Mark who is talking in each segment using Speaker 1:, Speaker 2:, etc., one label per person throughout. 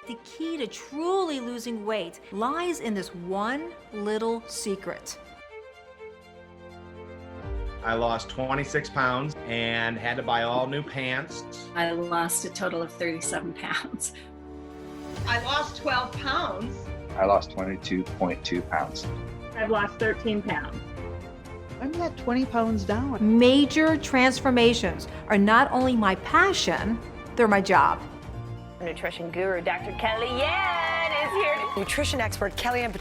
Speaker 1: The key to truly losing weight lies in this one little secret.
Speaker 2: I lost 26 pounds and had to buy all new pants.
Speaker 3: I lost a total of 37 pounds.
Speaker 4: I lost 12 pounds.
Speaker 5: I lost 22.2 pounds.
Speaker 6: I've lost 13 pounds.
Speaker 7: I'm at 20 pounds down.
Speaker 1: Major transformations are not only my passion, they're my job.
Speaker 8: Nutrition guru Dr. Kellyann is here.
Speaker 9: Nutrition expert Kellyann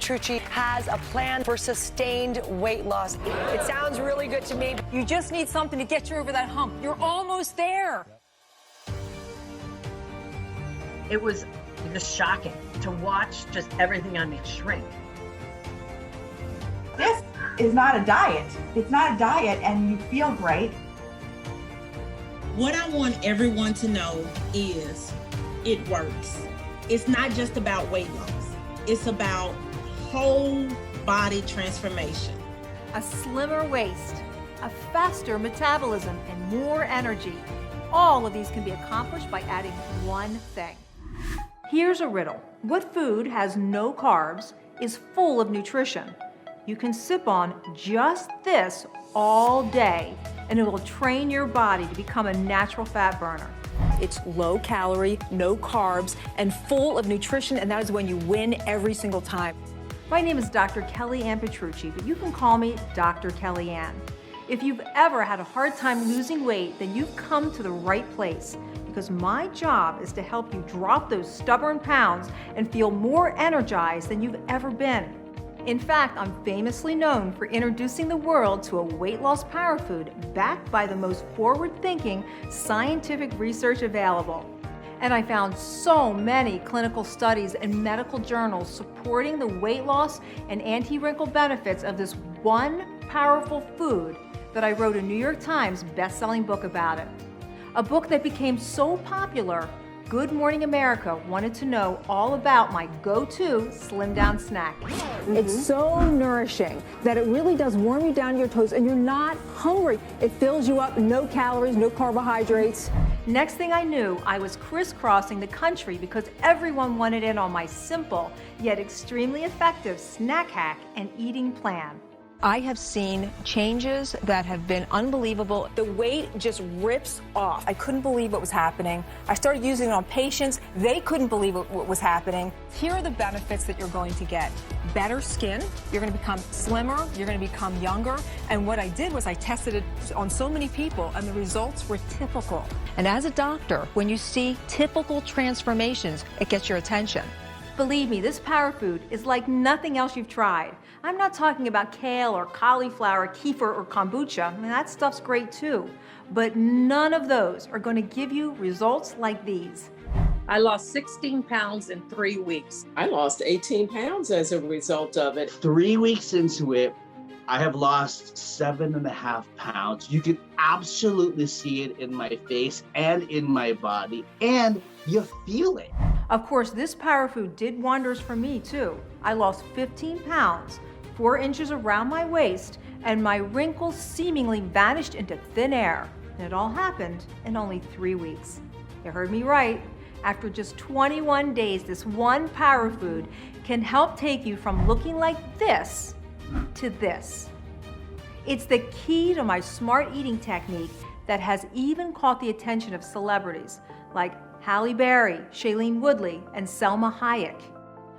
Speaker 9: has a plan for sustained weight loss. It sounds really good to me.
Speaker 10: You just need something to get you over that hump. You're almost there.
Speaker 4: It was just shocking to watch just everything on me shrink.
Speaker 11: This is not a diet. It's not a diet and you feel great.
Speaker 12: What I want everyone to know is it works. It's not just about weight loss. It's about whole body transformation.
Speaker 1: A slimmer waist, a faster metabolism, and more energy. All of these can be accomplished by adding one thing. Here's a riddle. What food has no carbs, is full of nutrition? You can sip on just this all day, and it will train your body to become a natural fat burner.
Speaker 10: It's low calorie, no carbs, and full of nutrition, and that is when you win every single time.
Speaker 1: My name is Dr. Kellyann Petrucci, but you can call me Dr. Kellyann. If you've ever had a hard time losing weight, then you've come to the right place, because my job is to help you drop those stubborn pounds and feel more energized than you've ever been. In fact, I'm famously known for introducing the world to a weight loss power food backed by the most forward-thinking scientific research available. And I found so many clinical studies and medical journals supporting the weight loss and anti-wrinkle benefits of this one powerful food that I wrote a New York Times best-selling book about it. A book that became so popular, Good Morning America wanted to know all about my go-to slim down snack.
Speaker 10: It's so nourishing that it really does warm you down to your toes and you're not hungry. It fills you up, no calories, no carbohydrates.
Speaker 1: Next thing I knew, I was crisscrossing the country because everyone wanted in on my simple yet extremely effective snack hack and eating plan.
Speaker 10: I have seen changes that have been unbelievable. The weight just rips off. I couldn't believe what was happening. I started using it on patients. They couldn't believe what was happening. Here are the benefits that you're going to get. Better skin. You're going to become slimmer. You're going to become younger. And what I did was I tested it on so many people, and the results were typical. And as a doctor, when you see typical transformations, it gets your attention.
Speaker 1: Believe me, this power food is like nothing else you've tried. I'm not talking about kale or cauliflower, kefir or kombucha. I mean, that stuff's great too. But none of those are going to give you results like these.
Speaker 6: I lost 16 pounds in 3 weeks.
Speaker 13: I lost 18 pounds as a result of it.
Speaker 14: 3 weeks into it, I have lost 7.5 pounds. You can absolutely see it in my face and in my body, and you feel it.
Speaker 1: Of course, this power food did wonders for me too. I lost 15 pounds, 4 inches around my waist, and my wrinkles seemingly vanished into thin air. And it all happened in only 3 weeks. You heard me right. After just 21 days, this one power food can help take you from looking like this to this. It's the key to my smart eating technique that has even caught the attention of celebrities like Halle Berry, Shailene Woodley, and Selma Hayek.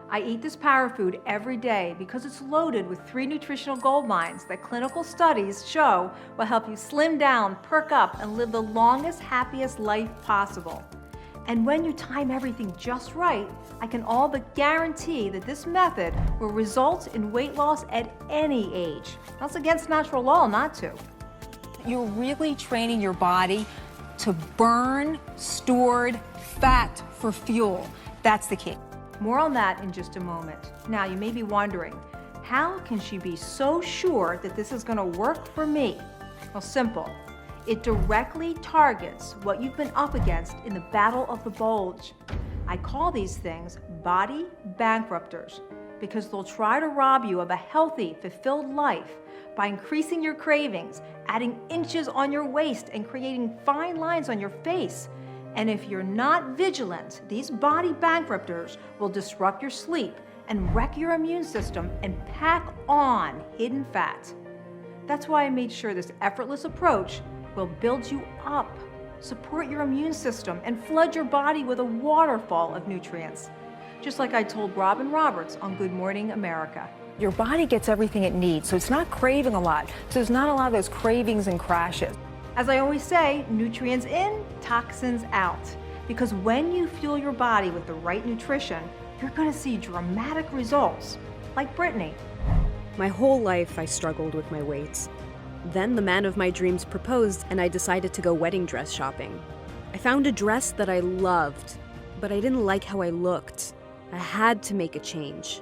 Speaker 1: I eat this power food every day because it's loaded with 3 nutritional gold mines that clinical studies show will help you slim down, perk up, and live the longest, happiest life possible. And when you time everything just right, I can all but guarantee that this method will result in weight loss at any age. That's against natural law not to.
Speaker 10: You're really training your body to burn stored fat for fuel. That's the key.
Speaker 1: More on that in just a moment. Now, you may be wondering, how can she be so sure that this is going to work for me? Well, simple. It directly targets what you've been up against in the battle of the bulge. I call these things body bankrupters because they'll try to rob you of a healthy, fulfilled life by increasing your cravings, adding inches on your waist, and creating fine lines on your face. And if you're not vigilant, these body bankrupters will disrupt your sleep and wreck your immune system and pack on hidden fat. That's why I made sure this effortless approach will build you up, support your immune system, and flood your body with a waterfall of nutrients. Just like I told Robin Roberts on Good Morning America.
Speaker 10: Your body gets everything it needs, so it's not craving a lot. So there's not a lot of those cravings and crashes.
Speaker 1: As I always say, nutrients in, toxins out. Because when you fuel your body with the right nutrition, you're gonna see dramatic results, like Brittany.
Speaker 15: My whole life I struggled with my weight. Then the man of my dreams proposed and I decided to go wedding dress shopping. I found a dress that I loved, but I didn't like how I looked. I had to make a change.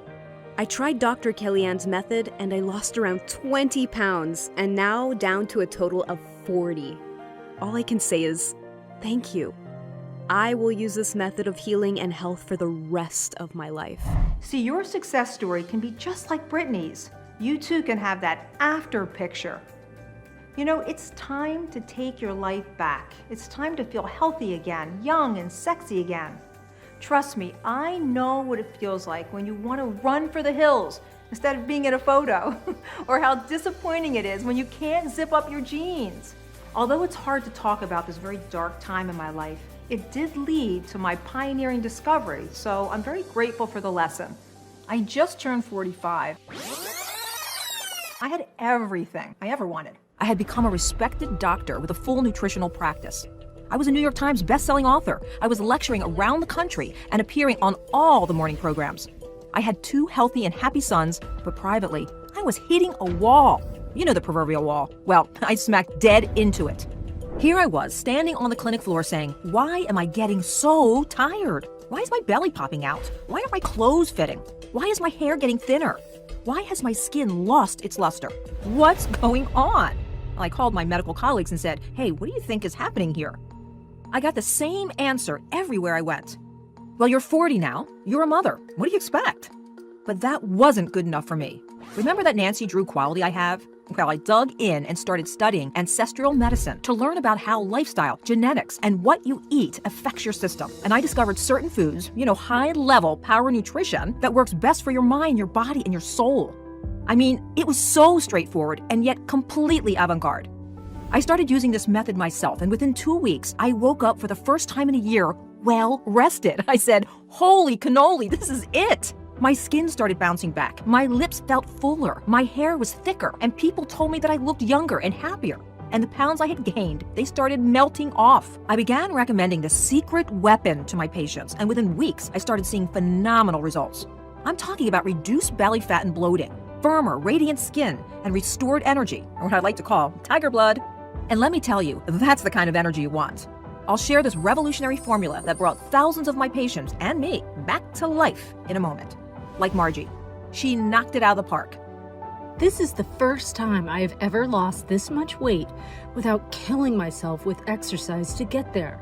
Speaker 15: I tried Dr. Kellyan's method and I lost around 20 pounds and now down to a total of 40. All I can say is, thank you. I will use this method of healing and health for the rest of my life.
Speaker 1: See, your success story can be just like Brittany's. You too can have that after picture. You know, it's time to take your life back. It's time to feel healthy again, young and sexy again. Trust me, I know what it feels like when you want to run for the hills instead of being in a photo, or how disappointing it is when you can't zip up your jeans. Although it's hard to talk about this very dark time in my life, it did lead to my pioneering discovery, so I'm very grateful for the lesson. I just turned 45. I had everything I ever wanted. I had become a respected doctor with a full nutritional practice. I was a New York Times best-selling author. I was lecturing around the country and appearing on all the morning programs. I had 2 healthy and happy sons, but privately, I was hitting a wall. You know the proverbial wall. Well, I smacked dead into it. Here I was, standing on the clinic floor saying, why am I getting so tired? Why is my belly popping out? Why aren't my clothes fitting? Why is my hair getting thinner? Why has my skin lost its luster? What's going on? I called my medical colleagues and said, hey, what do you think is happening here? I got the same answer everywhere I went. Well, you're 40 now. You're a mother. What do you expect? But that wasn't good enough for me. Remember that Nancy Drew quality I have? Well, I dug in and started studying ancestral medicine to learn about how lifestyle, genetics, and what you eat affects your system. And I discovered certain foods, high-level power nutrition that works best for your mind, your body, and your soul. I mean, it was so straightforward and yet completely avant-garde. I started using this method myself, and within 2 weeks, I woke up for the first time in a year well-rested. I said, holy cannoli, this is it! My skin started bouncing back, my lips felt fuller, my hair was thicker, and people told me that I looked younger and happier. And the pounds I had gained, they started melting off. I began recommending the secret weapon to my patients, and within weeks, I started seeing phenomenal results. I'm talking about reduced belly fat and bloating, firmer, radiant skin, and restored energy, or what I like to call tiger blood. And let me tell you, that's the kind of energy you want. I'll share this revolutionary formula that brought thousands of my patients and me back to life in a moment. Like Margie. She knocked it out of the park.
Speaker 16: This is the first time I have ever lost this much weight without killing myself with exercise to get there.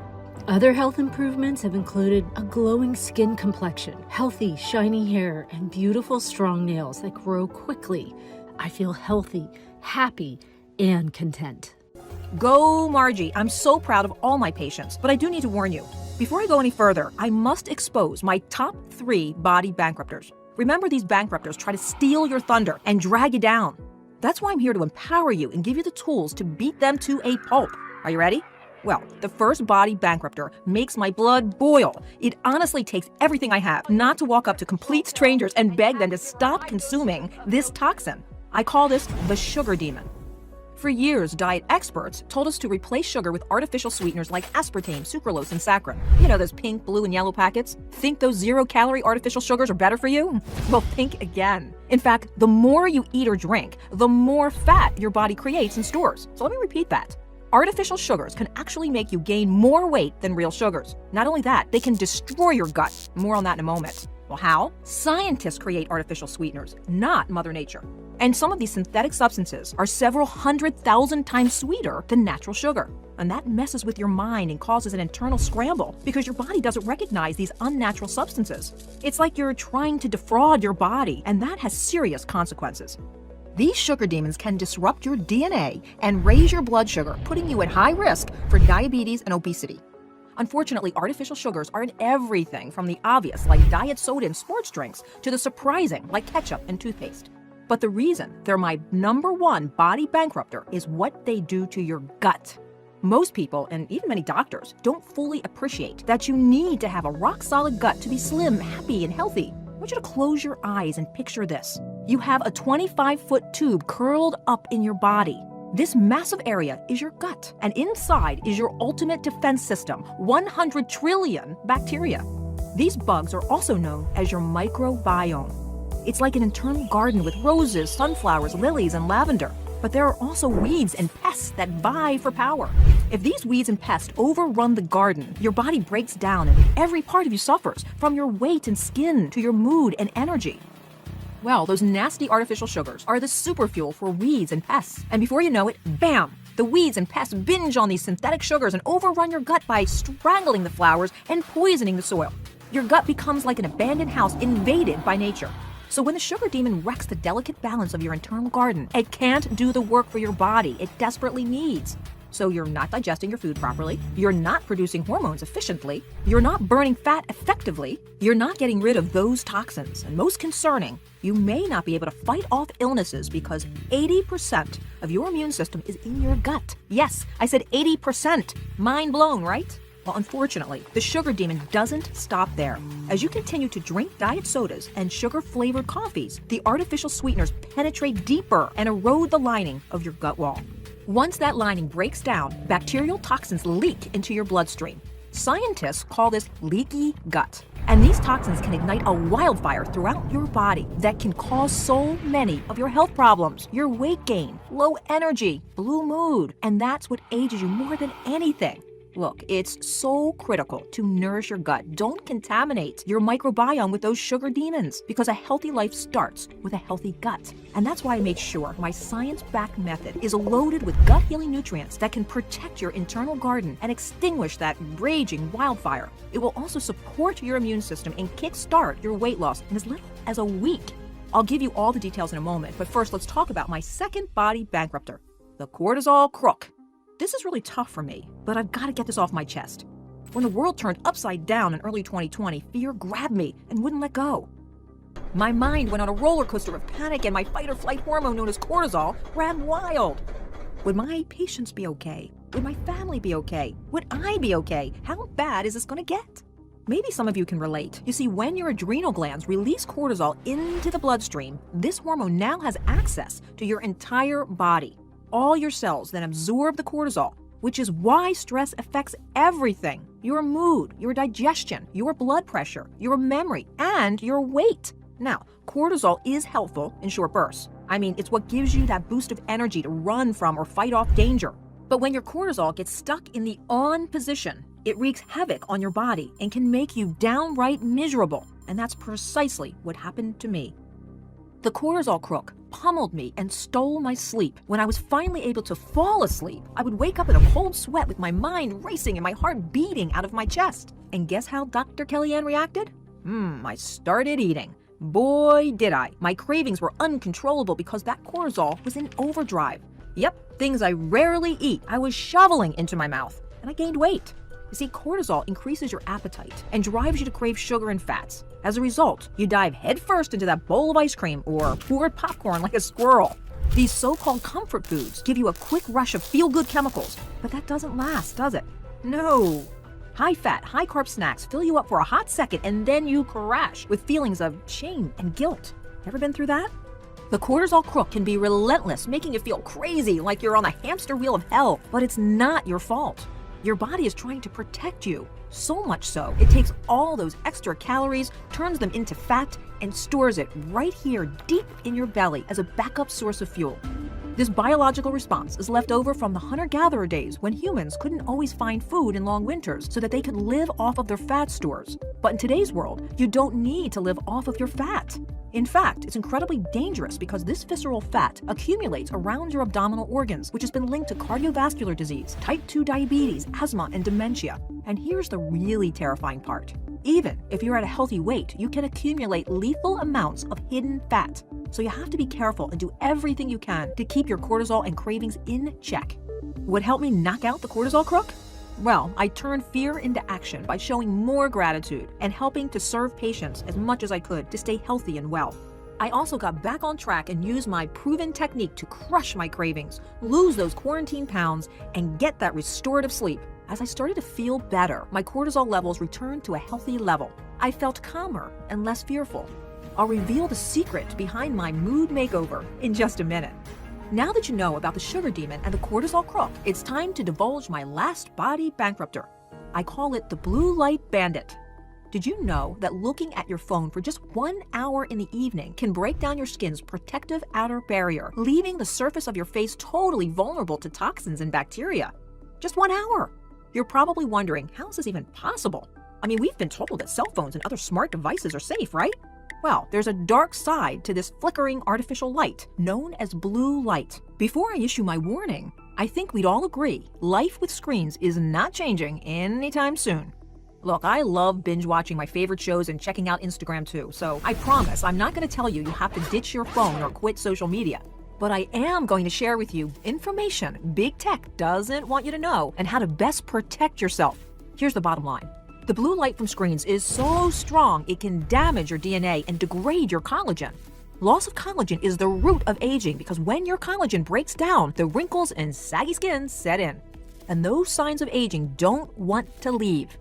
Speaker 16: Other health improvements have included a glowing skin complexion, healthy, shiny hair, and beautiful, strong nails that grow quickly. I feel healthy, happy, and content.
Speaker 1: Go, Margie. I'm so proud of all my patients, but I do need to warn you. Before I go any further, I must expose my top 3 body bankrupters. Remember, these bankrupters try to steal your thunder and drag you down. That's why I'm here to empower you and give you the tools to beat them to a pulp. Are you ready? Well, the first body bankrupter makes my blood boil. It honestly takes everything I have not to walk up to complete strangers and beg them to stop consuming this toxin. I call this the sugar demon. For years, diet experts told us to replace sugar with artificial sweeteners like aspartame, sucralose, and saccharin. You know, those pink, blue, and yellow packets? Think those zero-calorie artificial sugars are better for you? Well, think again. In fact, the more you eat or drink, the more fat your body creates and stores. So let me repeat that. Artificial sugars can actually make you gain more weight than real sugars. Not only that, they can destroy your gut. More on that in a moment. Well, how? Scientists create artificial sweeteners, not Mother Nature. And some of these synthetic substances are several 100,000 times sweeter than natural sugar. And that messes with your mind and causes an internal scramble because your body doesn't recognize these unnatural substances. It's like you're trying to defraud your body, and that has serious consequences. These sugar demons can disrupt your DNA and raise your blood sugar, putting you at high risk for diabetes and obesity.
Speaker 10: Unfortunately, artificial sugars are in everything from the obvious, like diet soda and sports drinks, to the surprising, like ketchup and toothpaste. But the reason they're my #1 body bankrupter is what they do to your gut. Most people, and even many doctors, don't fully appreciate that you need to have a rock-solid gut to be slim, happy, and healthy. I want you to close your eyes and picture this. You have a 25-foot tube curled up in your body. This massive area is your gut, and inside is your ultimate defense system, 100 trillion bacteria. These bugs are also known as your microbiome. It's like an internal garden with roses, sunflowers, lilies, and lavender. But there are also weeds and pests that vie for power. If these weeds and pests overrun the garden, your body breaks down and every part of you suffers, from your weight and skin to your mood and energy. Well, those nasty artificial sugars are the super fuel for weeds and pests. And before you know it, bam! The weeds and pests binge on these synthetic sugars and overrun your gut by strangling the flowers and poisoning the soil. Your gut becomes like an abandoned house invaded by nature. So when the sugar demon wrecks the delicate balance of your internal garden, it can't do the work for your body it desperately needs. So you're not digesting your food properly, you're not producing hormones efficiently, you're not burning fat effectively, you're not getting rid of those toxins, and most concerning, you may not be able to fight off illnesses because 80% of your immune system is in your gut. Yes, I said 80%. Mind blown, right? Well, unfortunately, the sugar demon doesn't stop there. As you continue to drink diet sodas and sugar-flavored coffees, the artificial sweeteners penetrate deeper and erode the lining of your gut wall. Once that lining breaks down, bacterial toxins leak into your bloodstream. Scientists call this leaky gut. And these toxins can ignite a wildfire throughout your body that can cause so many of your health problems, your weight gain, low energy, blue mood, and that's what ages you more than anything. Look, it's so critical to nourish your gut. Don't contaminate your microbiome with those sugar demons, because a healthy life starts with a healthy gut. And that's why I made sure my science-backed method is loaded with gut-healing nutrients that can protect your internal garden and extinguish that raging wildfire. It will also support your immune system and kickstart your weight loss in as little as a week. I'll give you all the details in a moment, but first let's talk about my second body bankrupter, the cortisol crook. This is really tough for me, but I've got to get this off my chest. When the world turned upside down in early 2020, fear grabbed me and wouldn't let go. My mind went on a roller coaster of panic and my fight or flight hormone known as cortisol ran wild. Would my patients be okay? Would my family be okay? Would I be okay? How bad is this going to get? Maybe some of you can relate. You see, when your adrenal glands release cortisol into the bloodstream, this hormone now has access to your entire body. All your cells then absorb the cortisol, which is why stress affects everything. Your mood, your digestion, your blood pressure, your memory, and your weight. Now, cortisol is helpful in short bursts. I mean, it's what gives you that boost of energy to run from or fight off danger. But when your cortisol gets stuck in the on position, it wreaks havoc on your body and can make you downright miserable. And that's precisely what happened to me. The cortisol crook pummeled me and stole my sleep. When I was finally able to fall asleep, I would wake up in a cold sweat with my mind racing and my heart beating out of my chest. And guess how Dr. Kellyann reacted? I started eating. Boy, did I. My cravings were uncontrollable because that cortisol was in overdrive. Yep, things I rarely eat, I was shoveling into my mouth, and I gained weight. You see, cortisol increases your appetite and drives you to crave sugar and fats. As a result, you dive headfirst into that bowl of ice cream or poured popcorn like a squirrel. These so-called comfort foods give you a quick rush of feel-good chemicals, but that doesn't last, does it? No. High-fat, high-carb snacks fill you up for a hot second and then you crash with feelings of shame and guilt. Ever been through that? The cortisol crook can be relentless, making you feel crazy like you're on the hamster wheel of hell, but it's not your fault. Your body is trying to protect you, so much so, it takes all those extra calories, turns them into fat, and stores it right here deep in your belly as a backup source of fuel. This biological response is left over from the hunter-gatherer days when humans couldn't always find food in long winters so that they could live off of their fat stores. But in today's world, you don't need to live off of your fat. In fact, it's incredibly dangerous because this visceral fat accumulates around your abdominal organs, which has been linked to cardiovascular disease, type 2 diabetes, asthma, and dementia. And here's the really terrifying part. Even if you're at a healthy weight, you can accumulate lethal amounts of hidden fat. So you have to be careful and do everything you can to keep your cortisol and cravings in check. What helped me knock out the cortisol crook? Well, I turned fear into action by showing more gratitude and helping to serve patients as much as I could to stay healthy and well. I also got back on track and used my proven technique to crush my cravings, lose those quarantine pounds, and get that restorative sleep. As I started to feel better, my cortisol levels returned to a healthy level. I felt calmer and less fearful. I'll reveal the secret behind my mood makeover in just a minute. Now that you know about the sugar demon and the cortisol crook, it's time to divulge my last body bankrupter. I call it the blue light bandit. Did you know that looking at your phone for just 1 hour in the evening can break down your skin's protective outer barrier, leaving the surface of your face totally vulnerable to toxins and bacteria? Just 1 hour. You're probably wondering, how is this even possible? I mean, we've been told that cell phones and other smart devices are safe, right? Well, there's a dark side to this flickering artificial light, known as blue light. Before I issue my warning, I think we'd all agree life with screens is not changing anytime soon. Look, I love binge watching my favorite shows and checking out Instagram too, so I promise I'm not going to tell you have to ditch your phone or quit social media. But I am going to share with you information big tech doesn't want you to know and how to best protect yourself. Here's the bottom line. The blue light from screens is so strong it can damage your DNA and degrade your collagen. Loss of collagen is the root of aging because when your collagen breaks down, the wrinkles and saggy skin set in. And those signs of aging don't want to leave.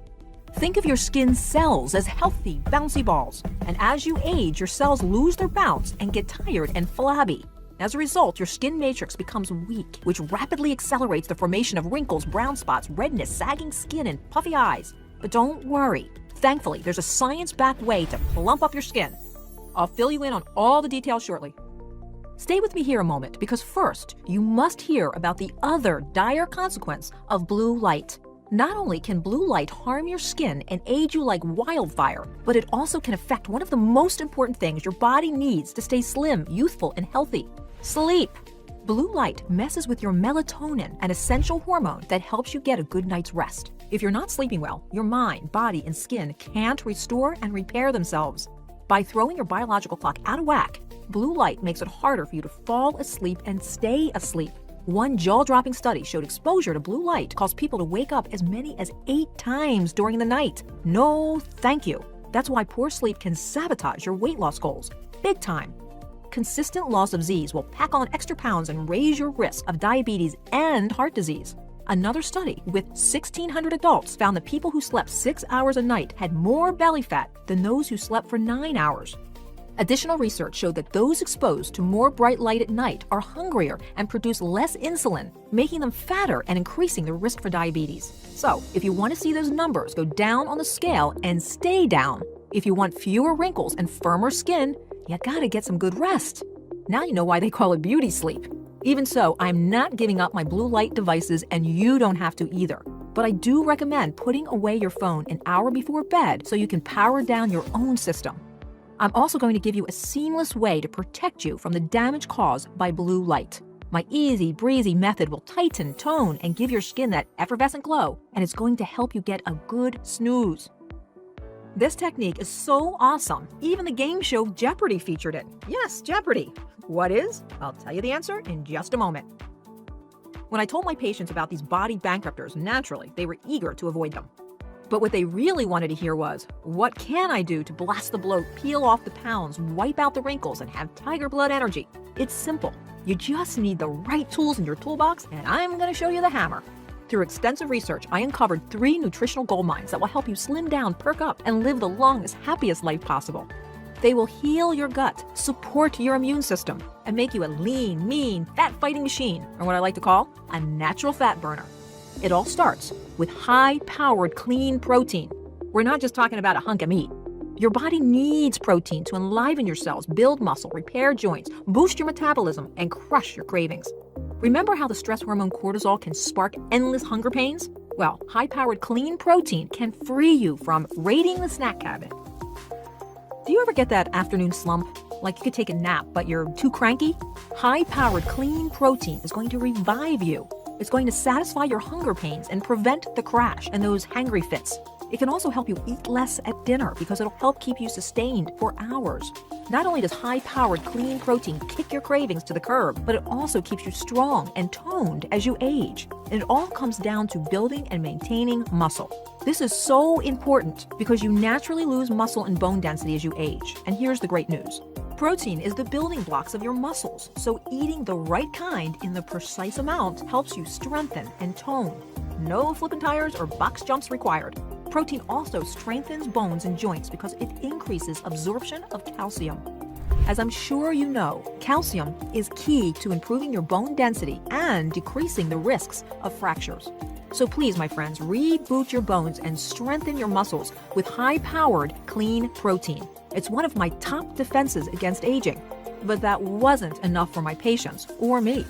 Speaker 10: Think of your skin cells as healthy, bouncy balls. And as you age, your cells lose their bounce and get tired and flabby. As a result, your skin matrix becomes weak, which rapidly accelerates the formation of wrinkles, brown spots, redness, sagging skin, and puffy eyes. But don't worry. Thankfully, there's a science-backed way to plump up your skin. I'll fill you in on all the details shortly. Stay with me here a moment, because first, you must hear about the other dire consequence of blue light. Not only can blue light harm your skin and age you like wildfire, but it also can affect one of the most important things your body needs to stay slim, youthful, and healthy: sleep. Blue light messes with your melatonin, an essential hormone that helps you get a good night's rest. If you're not sleeping well, your mind, body, and skin can't restore and repair themselves. By throwing your biological clock out of whack, blue light makes it harder for you to fall asleep and stay asleep. One jaw-dropping study showed exposure to blue light caused people to wake up as many as 8 times during the night. No, thank you. That's why poor sleep can sabotage your weight loss goals. Big time. Consistent loss of Z's will pack on extra pounds and raise your risk of diabetes and heart disease. Another study with 1,600 adults found that people who slept 6 hours a night had more belly fat than those who slept for 9 hours. Additional research showed that those exposed to more bright light at night are hungrier and produce less insulin, making them fatter and increasing the risk for diabetes. So, if you want to see those numbers go down on the scale and stay down, if you want fewer wrinkles and firmer skin, you gotta get some good rest. Now you know why they call it beauty sleep. Even so, I'm not giving up my blue light devices, and you don't have to either. But I do recommend putting away your phone an hour before bed so you can power down your own system. I'm also going to give you a seamless way to protect you from the damage caused by blue light. My easy breezy method will tighten, tone, and give your skin that effervescent glow, and it's going to help you get a good snooze. This technique is so awesome, even the game show Jeopardy featured it. Yes, Jeopardy! What is? I'll tell you the answer in just a moment. When I told my patients about these body bankrupters, naturally, they were eager to avoid them. But what they really wanted to hear was, what can I do to blast the bloat, peel off the pounds, wipe out the wrinkles, and have tiger blood energy? It's simple. You just need the right tools in your toolbox, and I'm going to show you the hammer. Through extensive research, I uncovered 3 nutritional gold mines that will help you slim down, perk up, and live the longest, happiest life possible. They will heal your gut, support your immune system, and make you a lean, mean, fat-fighting machine, or what I like to call a natural fat burner. It all starts with high-powered clean protein. We're not just talking about a hunk of meat. Your body needs protein to enliven your cells, build muscle, repair joints, boost your metabolism, and crush your cravings. Remember how the stress hormone cortisol can spark endless hunger pains? Well, high-powered clean protein can free you from raiding the snack cabinet. Do you ever get that afternoon slump? Like you could take a nap, but you're too cranky? High-powered clean protein is going to revive you. It's going to satisfy your hunger pains and prevent the crash and those hangry fits. It can also help you eat less at dinner because it'll help keep you sustained for hours. Not only does high-powered clean protein kick your cravings to the curb, but it also keeps you strong and toned as you age. And it all comes down to building and maintaining muscle. This is so important because you naturally lose muscle and bone density as you age. And here's the great news. Protein is the building blocks of your muscles, so eating the right kind in the precise amount helps you strengthen and tone. No flipping tires or box jumps required. Protein also strengthens bones and joints because it increases absorption of calcium. As I'm sure you know, calcium is key to improving your bone density and decreasing the risks of fractures. So please, my friends, reboot your bones and strengthen your muscles with high-powered, clean protein. It's one of my top defenses against aging. But that wasn't enough for my patients or me.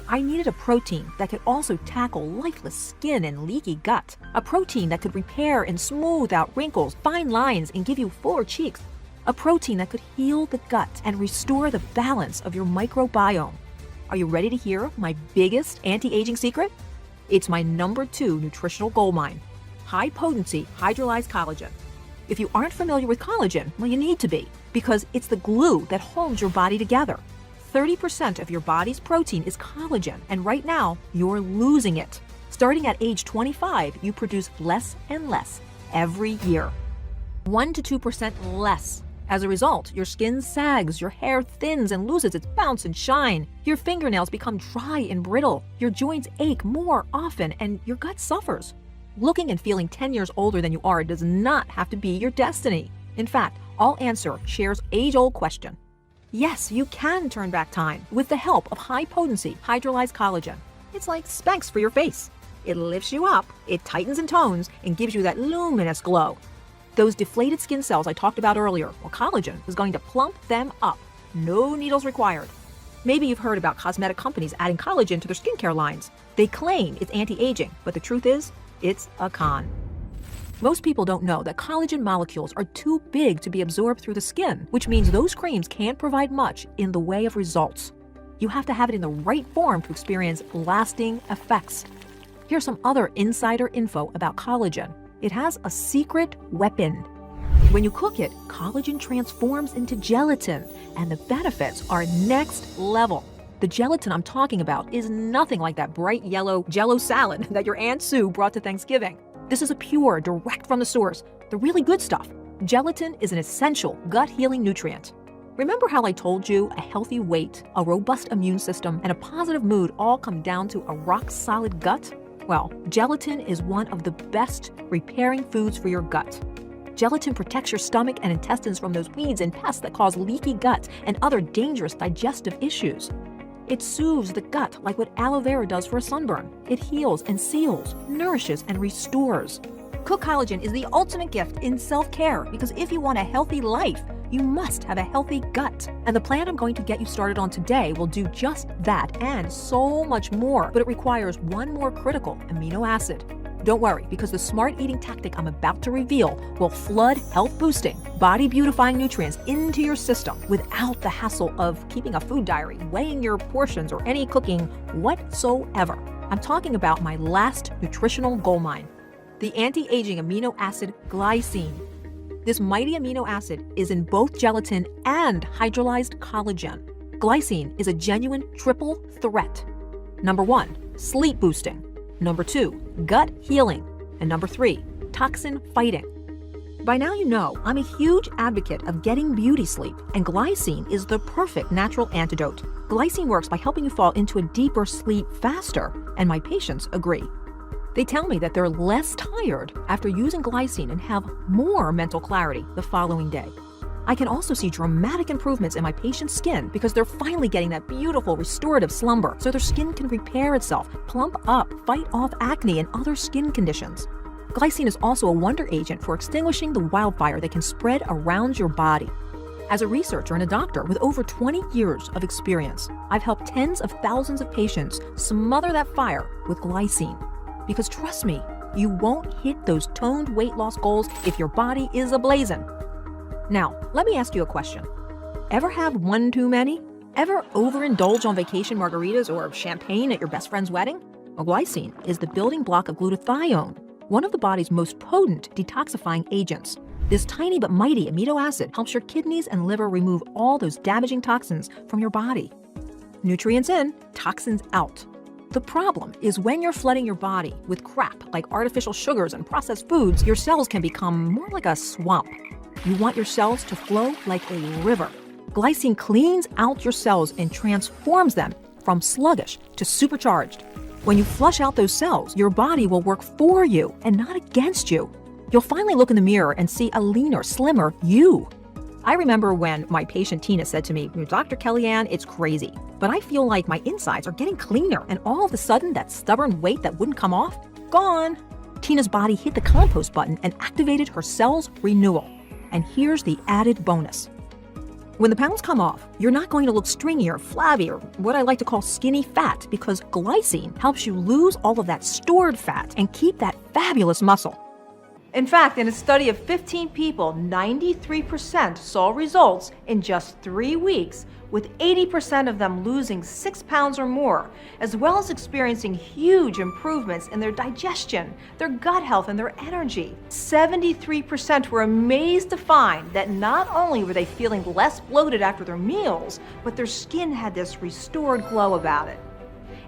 Speaker 10: I needed a protein that could also tackle lifeless skin and leaky gut. A protein that could repair and smooth out wrinkles, fine lines, and give you fuller cheeks. A protein that could heal the gut and restore the balance of your microbiome. Are you ready to hear my biggest anti-aging secret? It's my #2 nutritional goldmine: high-potency hydrolyzed collagen. If you aren't familiar with collagen, well, you need to be, because it's the glue that holds your body together. 30% of your body's protein is collagen, and right now, you're losing it. Starting at age 25, you produce less and less every year. 1 to 2% less. As a result, your skin sags, your hair thins and loses its bounce and shine. Your fingernails become dry and brittle. Your joints ache more often, and your gut suffers. Looking and feeling 10 years older than you are does not have to be your destiny. In fact, I'll answer Cher's age-old question. Yes, you can turn back time with the help of high-potency hydrolyzed collagen. It's like Spanx for your face. It lifts you up, it tightens and tones, and gives you that luminous glow. Those deflated skin cells I talked about earlier, well, collagen is going to plump them up. No needles required. Maybe you've heard about cosmetic companies adding collagen to their skincare lines. They claim it's anti-aging, but the truth is, it's a con. Most people don't know that collagen molecules are too big to be absorbed through the skin, which means those creams can't provide much in the way of results. You have to have it in the right form to experience lasting effects. Here's some other insider info about collagen. It has a secret weapon. When you cook it, collagen transforms into gelatin, and the benefits are next level. The gelatin I'm talking about is nothing like that bright yellow Jell-O salad that your Aunt Sue brought to Thanksgiving. This is a pure, direct from the source, the really good stuff. Gelatin is an essential gut-healing nutrient. Remember how I told you a healthy weight, a robust immune system, and a positive mood all come down to a rock-solid gut? Well, gelatin is one of the best repairing foods for your gut. Gelatin protects your stomach and intestines from those weeds and pests that cause leaky gut and other dangerous digestive issues. It soothes the gut like what aloe vera does for a sunburn. It heals and seals, nourishes and restores. Cook Collagen is the ultimate gift in self-care because if you want a healthy life, you must have a healthy gut. And the plan I'm going to get you started on today will do just that and so much more, but it requires one more critical amino acid. Don't worry, because the smart eating tactic I'm about to reveal will flood health-boosting, body-beautifying nutrients into your system without the hassle of keeping a food diary, weighing your portions, or any cooking whatsoever. I'm talking about my last nutritional goldmine, the anti-aging amino acid glycine. This mighty amino acid is in both gelatin and hydrolyzed collagen. Glycine is a genuine triple threat. Number 1, sleep boosting. Number 2, gut healing. And number 3, toxin fighting. By now you know I'm a huge advocate of getting beauty sleep, and glycine is the perfect natural antidote. Glycine works by helping you fall into a deeper sleep faster, and my patients agree. They tell me that they're less tired after using glycine and have more mental clarity the following day. I can also see dramatic improvements in my patient's skin because they're finally getting that beautiful restorative slumber so their skin can repair itself, plump up, fight off acne and other skin conditions. Glycine is also a wonder agent for extinguishing the wildfire that can spread around your body. As a researcher and a doctor with over 20 years of experience, I've helped tens of thousands of patients smother that fire with glycine. Because trust me, you won't hit those toned weight loss goals if your body is ablazing. Now, let me ask you a question. Ever have one too many? Ever overindulge on vacation margaritas or champagne at your best friend's wedding? Well, glycine is the building block of glutathione.
Speaker 17: one of the body's most potent detoxifying agents. This tiny but mighty amino acid helps your kidneys and liver remove all those damaging toxins from your body. Nutrients in, toxins out. The problem is when you're flooding your body with crap like artificial sugars and processed foods, your cells can become more like a swamp. You want your cells to flow like a river. Glycine cleans out your cells and transforms them from sluggish to supercharged. When you flush out those cells, your body will work for you and not against you. You'll finally look in the mirror and see a leaner, slimmer you. I remember when my patient Tina said to me, Dr. Kellyann, it's crazy, but I feel like my insides are getting cleaner, and all of a sudden that stubborn weight that wouldn't come off, gone. Tina's body hit the compost button and activated her cells renewal. And here's the added bonus. When the pounds come off, you're not going to look stringy or flabby or what I like to call skinny fat, because glycine helps you lose all of that stored fat and keep that fabulous muscle.
Speaker 1: In fact, in a study of 15 people, 93% saw results in just 3 weeks, with 80% of them losing 6 pounds or more, as well as experiencing huge improvements in their digestion, their gut health, and their energy. 73% were amazed to find that not only were they feeling less bloated after their meals, but their skin had this restored glow about it.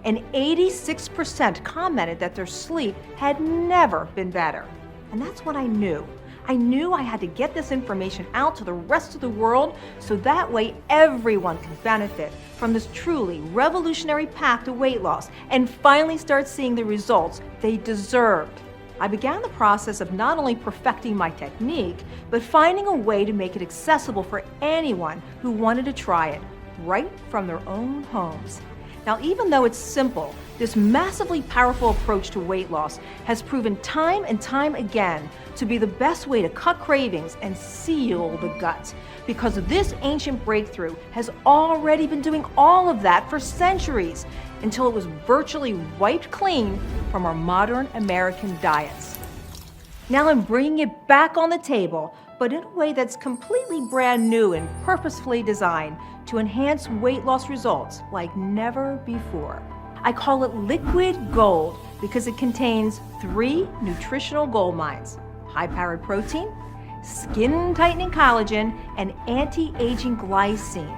Speaker 1: And 86% commented that their sleep had never been better. And that's what I knew. I knew I had to get this information out to the rest of the world so that way everyone could benefit from this truly revolutionary path to weight loss and finally start seeing the results they deserved. I began the process of not only perfecting my technique, but finding a way to make it accessible for anyone who wanted to try it right from their own homes. Now, even though it's simple, this massively powerful approach to weight loss has proven time and time again to be the best way to cut cravings and seal the gut, because this ancient breakthrough has already been doing all of that for centuries until it was virtually wiped clean from our modern American diets. Now I'm bringing it back on the table, but in a way that's completely brand new and purposefully designed to enhance weight loss results like never before. I call it liquid gold because it contains 3 nutritional gold mines: high-powered protein, skin-tightening collagen, and anti-aging glycine.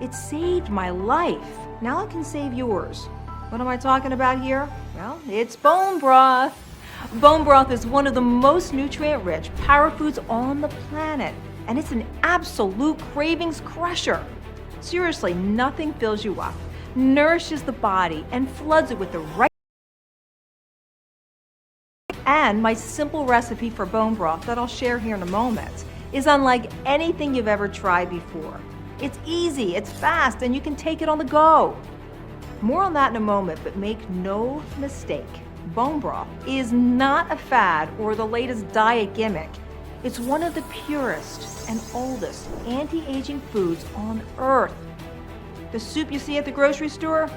Speaker 1: It saved my life. Now it can save yours. What am I talking about here? Well, it's bone broth. Bone broth is one of the most nutrient-rich power foods on the planet, and it's an absolute cravings crusher. Seriously, nothing fills you up, nourishes the body, and floods it with the right. And my simple recipe for bone broth that I'll share here in a moment is unlike anything you've ever tried before. It's easy, it's fast, and you can take it on the go. More on that in a moment, but make no mistake, bone broth is not a fad or the latest diet gimmick. It's one of the purest and oldest anti-aging foods on earth. The soup you see at the grocery store?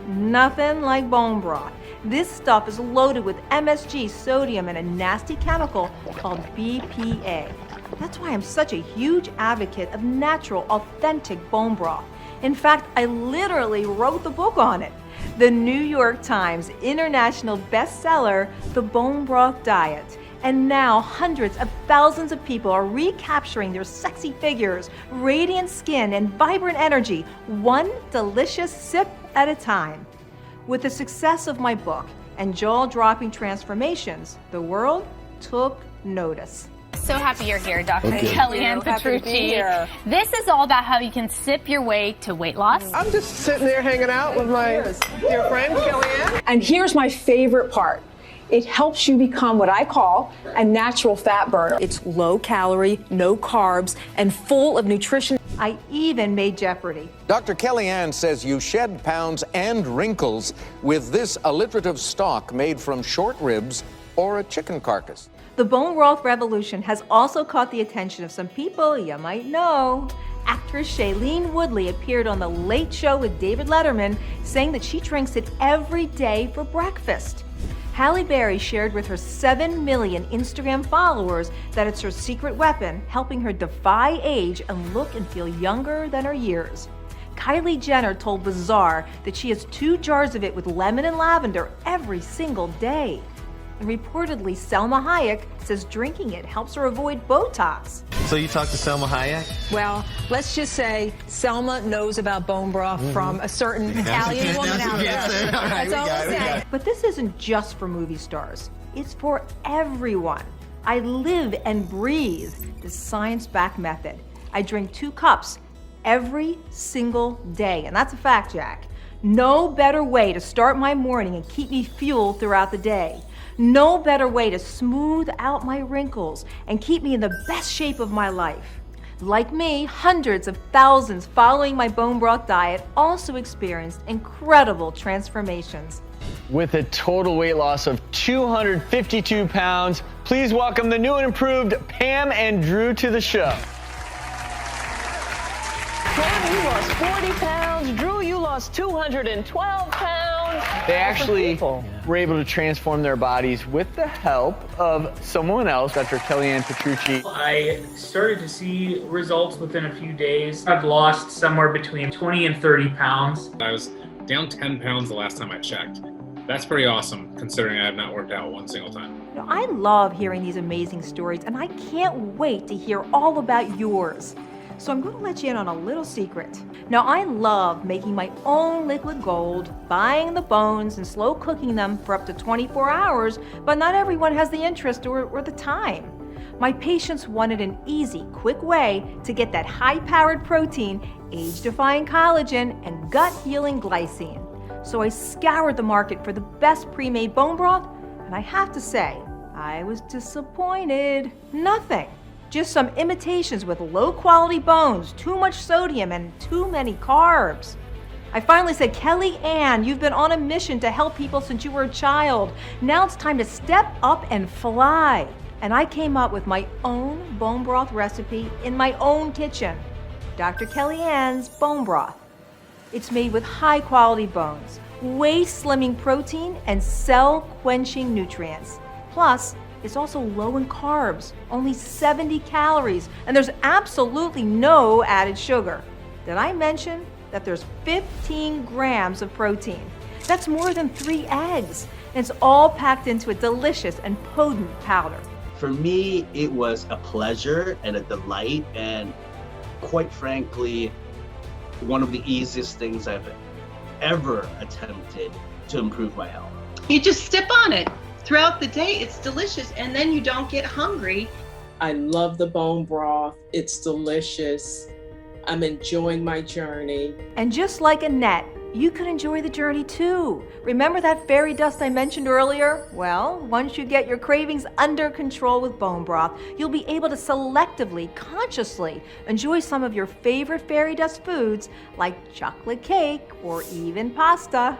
Speaker 1: Nothing like bone broth. This stuff is loaded with MSG, sodium, and a nasty chemical called BPA. That's why I'm such a huge advocate of natural, authentic bone broth. In fact, I literally wrote the book on it. The New York Times international bestseller, The Bone Broth Diet. And now hundreds of thousands of people are recapturing their sexy figures, radiant skin, and vibrant energy, one delicious sip at a time. With the success of my book and jaw-dropping transformations, the world took notice.
Speaker 8: So happy you're here, Dr.
Speaker 18: Okay.
Speaker 8: Kellyann Petrucci. This is all about how you can sip your way to weight loss.
Speaker 18: I'm just sitting there hanging out with my dear friend, Kellyann.
Speaker 10: And here's my favorite part. It helps you become what I call a natural fat burner. It's low calorie, no carbs, and full of nutrition.
Speaker 1: I even made Jeopardy!
Speaker 19: Dr. Kellyann says you shed pounds and wrinkles with this alliterative stock made from short ribs or a chicken carcass.
Speaker 1: The bone broth revolution has also caught the attention of some people you might know. Actress Shailene Woodley appeared on The Late Show with David Letterman, saying that she drinks it every day for breakfast. Halle Berry shared with her 7 million Instagram followers that it's her secret weapon, helping her defy age and look and feel younger than her years. Kylie Jenner told Bazaar that she has 2 jars of it with lemon and lavender every single day. And reportedly, Selma Hayek says drinking it helps her avoid Botox.
Speaker 20: So you talked to Selma Hayek?
Speaker 10: Well, let's just say Selma knows about bone broth from a certain Italian woman out there. That's all I'm saying.
Speaker 1: But this isn't just for movie stars. It's for everyone. I live and breathe this science-backed method. I drink 2 cups every single day, and that's a fact, Jack. No better way to start my morning and keep me fueled throughout the day. No better way to smooth out my wrinkles and keep me in the best shape of my life. Like me, hundreds of thousands following my bone broth diet also experienced incredible transformations.
Speaker 21: With a total weight loss of 252 pounds, please welcome the new and improved Pam and Drew to the show.
Speaker 22: Pam, you lost 40 pounds. Drew, you lost 212 pounds.
Speaker 21: They actually were able to transform their bodies with the help of someone else, Dr. Kellyann Petrucci.
Speaker 23: I started to see results within a few days. I've lost somewhere between 20 and 30 pounds.
Speaker 24: I was down 10 pounds the last time I checked. That's pretty awesome, considering I have not worked out one single time.
Speaker 1: You know, I love hearing these amazing stories, and I can't wait to hear all about yours. So I'm going to let you in on a little secret. Now, I love making my own liquid gold, buying the bones and slow cooking them for up to 24 hours, but not everyone has the interest or the time. My patients wanted an easy, quick way to get that high-powered protein, age-defying collagen, and gut-healing glycine. So I scoured the market for the best pre-made bone broth, and I have to say, I was disappointed. Nothing. Just some imitations with low-quality bones, too much sodium, and too many carbs. I finally said, Kellyann, you've been on a mission to help people since you were a child. Now it's time to step up and fly. And I came up with my own bone broth recipe in my own kitchen. Dr. Kellyan's Bone Broth. It's made with high-quality bones, waist-slimming protein, and cell-quenching nutrients. Plus, it's also low in carbs, only 70 calories, and there's absolutely no added sugar. Did I mention that there's 15 grams of protein? That's more than 3 eggs, and it's all packed into a delicious and potent powder.
Speaker 14: For me, it was a pleasure and a delight, and quite frankly, one of the easiest things I've ever attempted to improve my health.
Speaker 25: You just sip on it throughout the day. It's delicious, and then you don't get hungry.
Speaker 13: I love the bone broth. It's delicious. I'm enjoying my journey.
Speaker 1: And just like Annette, you could enjoy the journey too. Remember that fairy dust I mentioned earlier? Well, once you get your cravings under control with bone broth, you'll be able to selectively, consciously enjoy some of your favorite fairy dust foods like chocolate cake or even pasta.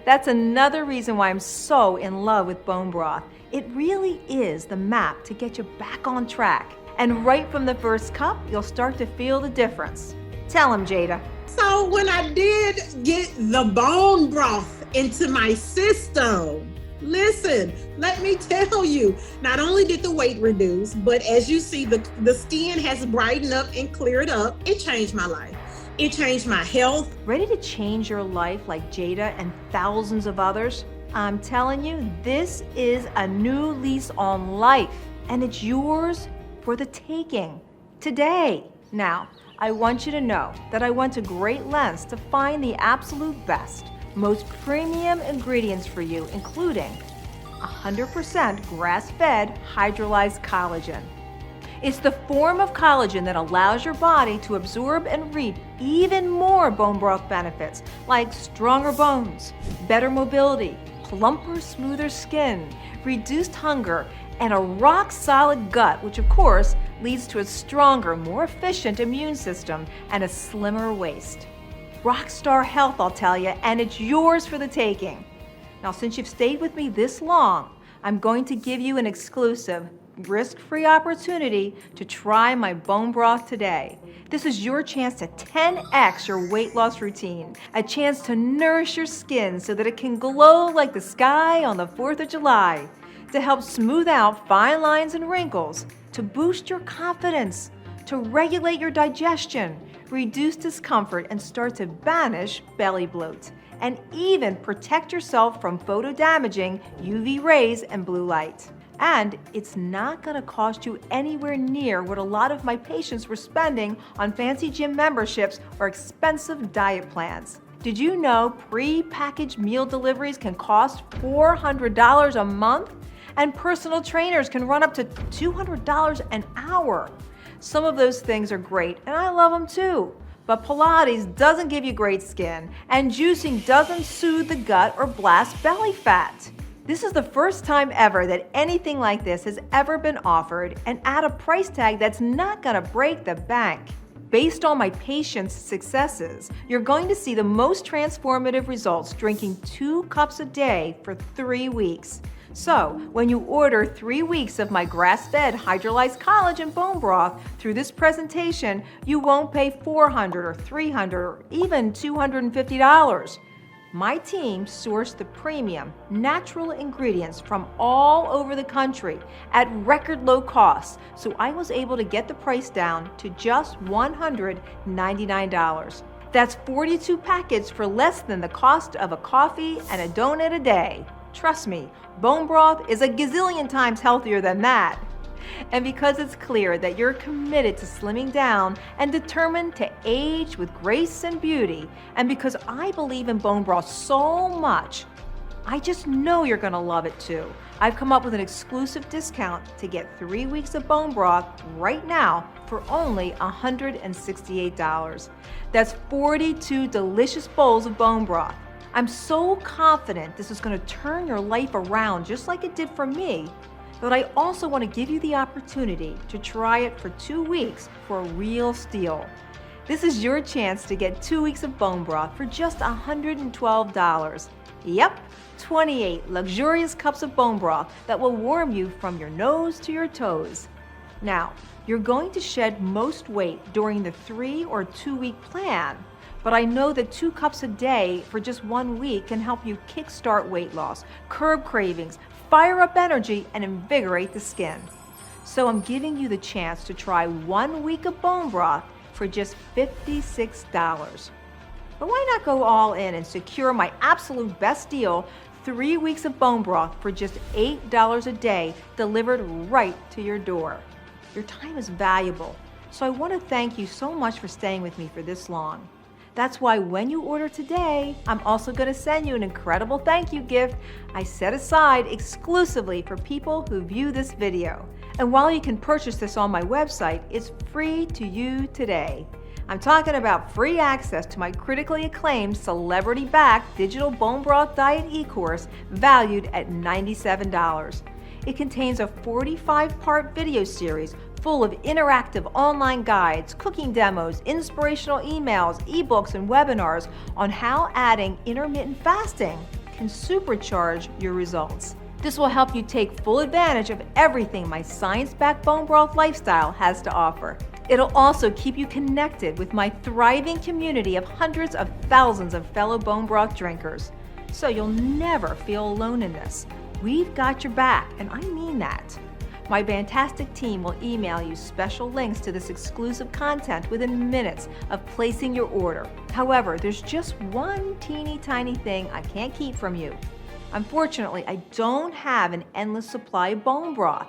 Speaker 1: That's another reason why I'm so in love with bone broth. It really is the map to get you back on track. And right from the first cup, you'll start to feel the difference. Tell him, Jada.
Speaker 12: So when I did get the bone broth into my system, listen, let me tell you, not only did the weight reduce, but as you see, the skin has brightened up and cleared up. It changed my life. It changed my health.
Speaker 1: Ready to change your life like Jada and thousands of others? I'm telling you, this is a new lease on life, and it's yours for the taking today. Now, I want you to know that I went to great lengths to find the absolute best, most premium ingredients for you, including 100% grass-fed hydrolyzed collagen. It's the form of collagen that allows your body to absorb and reap even more bone broth benefits, like stronger bones, better mobility, plumper, smoother skin, reduced hunger, and a rock-solid gut, which of course leads to a stronger, more efficient immune system and a slimmer waist. Rockstar health, I'll tell you, and it's yours for the taking. Now, since you've stayed with me this long, I'm going to give you an exclusive, risk-free opportunity to try my bone broth today. This is your chance to 10x your weight loss routine, a chance to nourish your skin so that it can glow like the sky on the 4th of July, to help smooth out fine lines and wrinkles, to boost your confidence, to regulate your digestion, reduce discomfort, and start to banish belly bloat. and even protect yourself from photo-damaging UV rays and blue light. And it's not going to cost you anywhere near what a lot of my patients were spending on fancy gym memberships or expensive diet plans. Did you know pre-packaged meal deliveries can cost $400 a month? And personal trainers can run up to $200 an hour. Some of those things are great, and I love them too. But Pilates doesn't give you great skin, and juicing doesn't soothe the gut or blast belly fat. This is the first time ever that anything like this has ever been offered, and at a price tag that's not gonna break the bank. Based on my patients' successes, you're going to see the most transformative results drinking 2 cups a day for 3 weeks. So, when you order 3 weeks of my grass-fed hydrolyzed collagen bone broth through this presentation, you won't pay $400 or $300 or even $250. My team sourced the premium, natural ingredients from all over the country at record low costs, so I was able to get the price down to just $199. That's 42 packets for less than the cost of a coffee and a donut a day. Trust me, bone broth is a gazillion times healthier than that. And because it's clear that you're committed to slimming down and determined to age with grace and beauty, and because I believe in bone broth so much, I just know you're gonna love it too. I've come up with an exclusive discount to get 3 weeks of bone broth right now for only $168. That's 42 delicious bowls of bone broth. I'm so confident this is going to turn your life around just like it did for me, but I also want to give you the opportunity to try it for 2 weeks for a real steal. This is your chance to get 2 weeks of bone broth for just $112. Yep, 28 luxurious cups of bone broth that will warm you from your nose to your toes. Now, you're going to shed most weight during the 3 or 2 week plan. But I know that 2 cups a day for just 1 week can help you kickstart weight loss, curb cravings, fire up energy, and invigorate the skin. So I'm giving you the chance to try 1 week of bone broth for just $56. But why not go all in and secure my absolute best deal, 3 weeks of bone broth for just $8 a day, delivered right to your door? Your time is valuable, so I want to thank you so much for staying with me for this long. That's why when you order today, I'm also going to send you an incredible thank you gift I set aside exclusively for people who view this video. And while you can purchase this on my website, it's free to you today. I'm talking about free access to my critically acclaimed, celebrity-backed digital bone broth diet e-course valued at $97. It contains a 45-part video series full of interactive online guides, cooking demos, inspirational emails, ebooks, and webinars on how adding intermittent fasting can supercharge your results. This will help you take full advantage of everything my science-backed bone broth lifestyle has to offer. It'll also keep you connected with my thriving community of hundreds of thousands of fellow bone broth drinkers. So you'll never feel alone in this. We've got your back, and I mean that. My fantastic team will email you special links to this exclusive content within minutes of placing your order. However, there's just one teeny tiny thing I can't keep from you. Unfortunately, I don't have an endless supply of bone broth.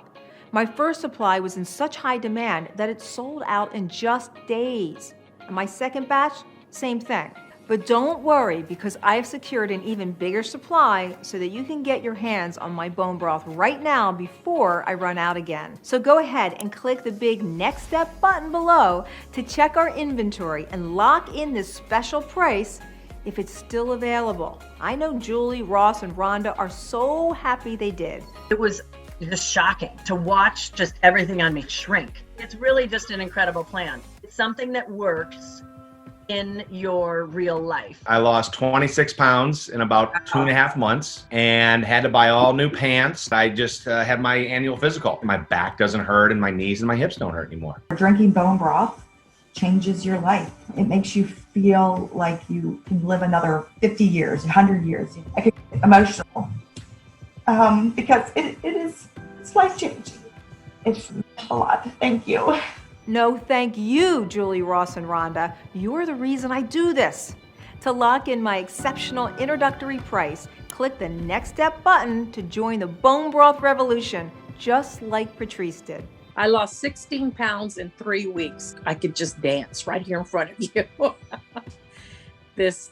Speaker 1: My first supply was in such high demand that it sold out in just days. And my second batch, same thing. But don't worry, because I've secured an even bigger supply so that you can get your hands on my bone broth right now before I run out again. So go ahead and click the big Next Step button below to check our inventory and lock in this special price if it's still available. I know Julie, Ross, and Rhonda are so happy they did.
Speaker 4: It was just shocking to watch just everything on me shrink. It's really just an incredible plan. It's something that works in your real life.
Speaker 2: I lost 26 pounds in about 2.5 months and had to buy all new pants. I just had my annual physical. My back doesn't hurt and my knees and my hips don't hurt anymore.
Speaker 11: Drinking bone broth changes your life. It makes you feel like you can live another 50 years, 100 years. I get emotional because it's life-changing. It's a lot. Thank you.
Speaker 1: No, thank you, Julie, Ross, and Rhonda. You're the reason I do this. To lock in my exceptional introductory price, click the Next Step button to join the bone broth revolution, just like Patrice did.
Speaker 3: I lost 16 pounds in 3 weeks. I could just dance right here in front of you. This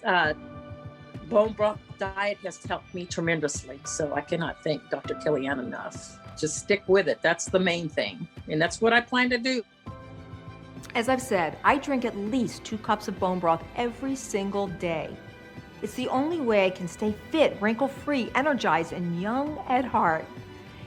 Speaker 3: bone broth diet has helped me tremendously, so I cannot thank Dr. Kellyann enough. Just stick with it. That's the main thing, and that's what I plan to do.
Speaker 1: As I've said, I drink at least 2 cups of bone broth every single day. It's the only way I can stay fit, wrinkle-free, energized, and young at heart.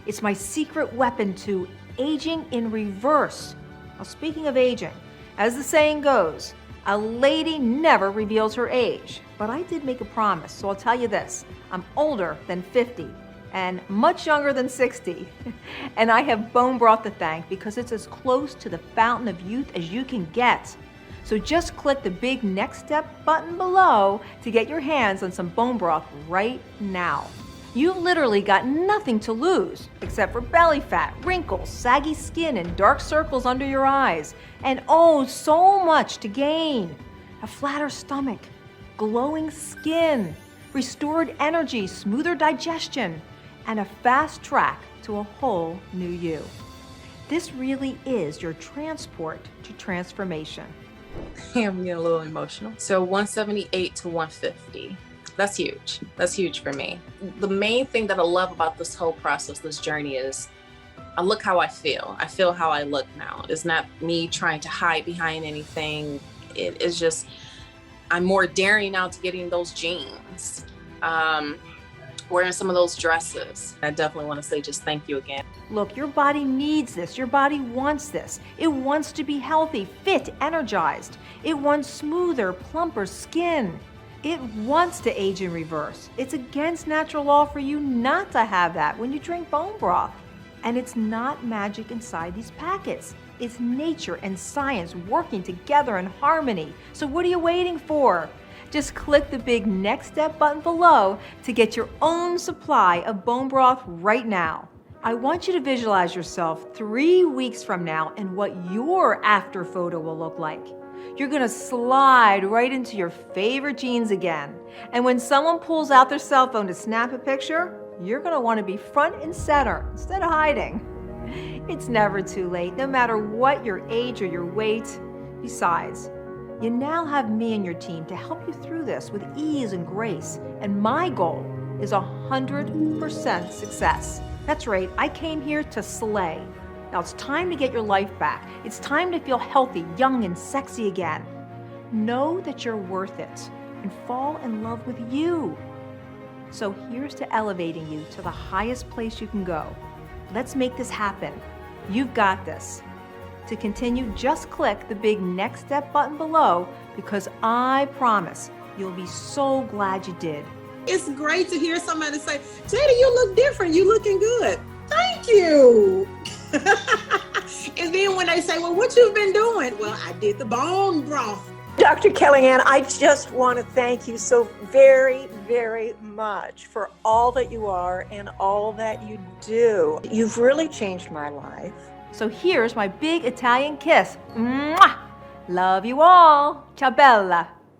Speaker 1: It's my secret weapon to aging in reverse. Now, speaking of aging, as the saying goes, a lady never reveals her age. But I did make a promise, so I'll tell you this. I'm older than 50 and much younger than 60. And I have bone broth to thank because it's as close to the fountain of youth as you can get. So just click the big Next Step button below to get your hands on some bone broth right now. You've literally got nothing to lose except for belly fat, wrinkles, saggy skin, and dark circles under your eyes. And oh, so much to gain. A flatter stomach, glowing skin, restored energy, smoother digestion, and a fast track to a whole new you. This really is your transport to transformation.
Speaker 5: I'm getting a little emotional. So 178 to 150. That's huge. That's huge for me. The main thing that I love about this whole process, this journey, is I look how I feel. I feel how I look now. It's not me trying to hide behind anything. It is just, I'm more daring now to getting those jeans, wearing some of those dresses. I definitely want to say just thank you again.
Speaker 1: Look, your body needs this. Your body wants this. It wants to be healthy, fit, energized. It wants smoother, plumper skin. It wants to age in reverse. It's against natural law for you not to have that when you drink bone broth. And it's not magic inside these packets. It's nature and science working together in harmony. So what are you waiting for? Just click the big Next Step button below to get your own supply of bone broth right now. I want you to visualize yourself 3 weeks from now and what your after photo will look like. You're gonna slide right into your favorite jeans again. And when someone pulls out their cell phone to snap a picture, you're gonna wanna be front and center instead of hiding. It's never too late, no matter what your age or your weight. Besides, you now have me and your team to help you through this with ease and grace. And my goal is 100% success. That's right, I came here to slay. Now it's time to get your life back. It's time to feel healthy, young, and sexy again. Know that you're worth it and fall in love with you. So here's to elevating you to the highest place you can go. Let's make this happen. You've got this. To continue, just click the big Next Step button below because I promise you'll be so glad you did.
Speaker 12: It's great to hear somebody say, Teddy, you look different. You looking good. Thank you. And then when they say, well, what you've been doing? Well, I did the bone broth.
Speaker 6: Dr. Kellyann, I just want to thank you so very, very much for all that you are and all that you do. You've really changed my life.
Speaker 1: So here's my big Italian kiss. Mwah! Love you all. Ciao bella.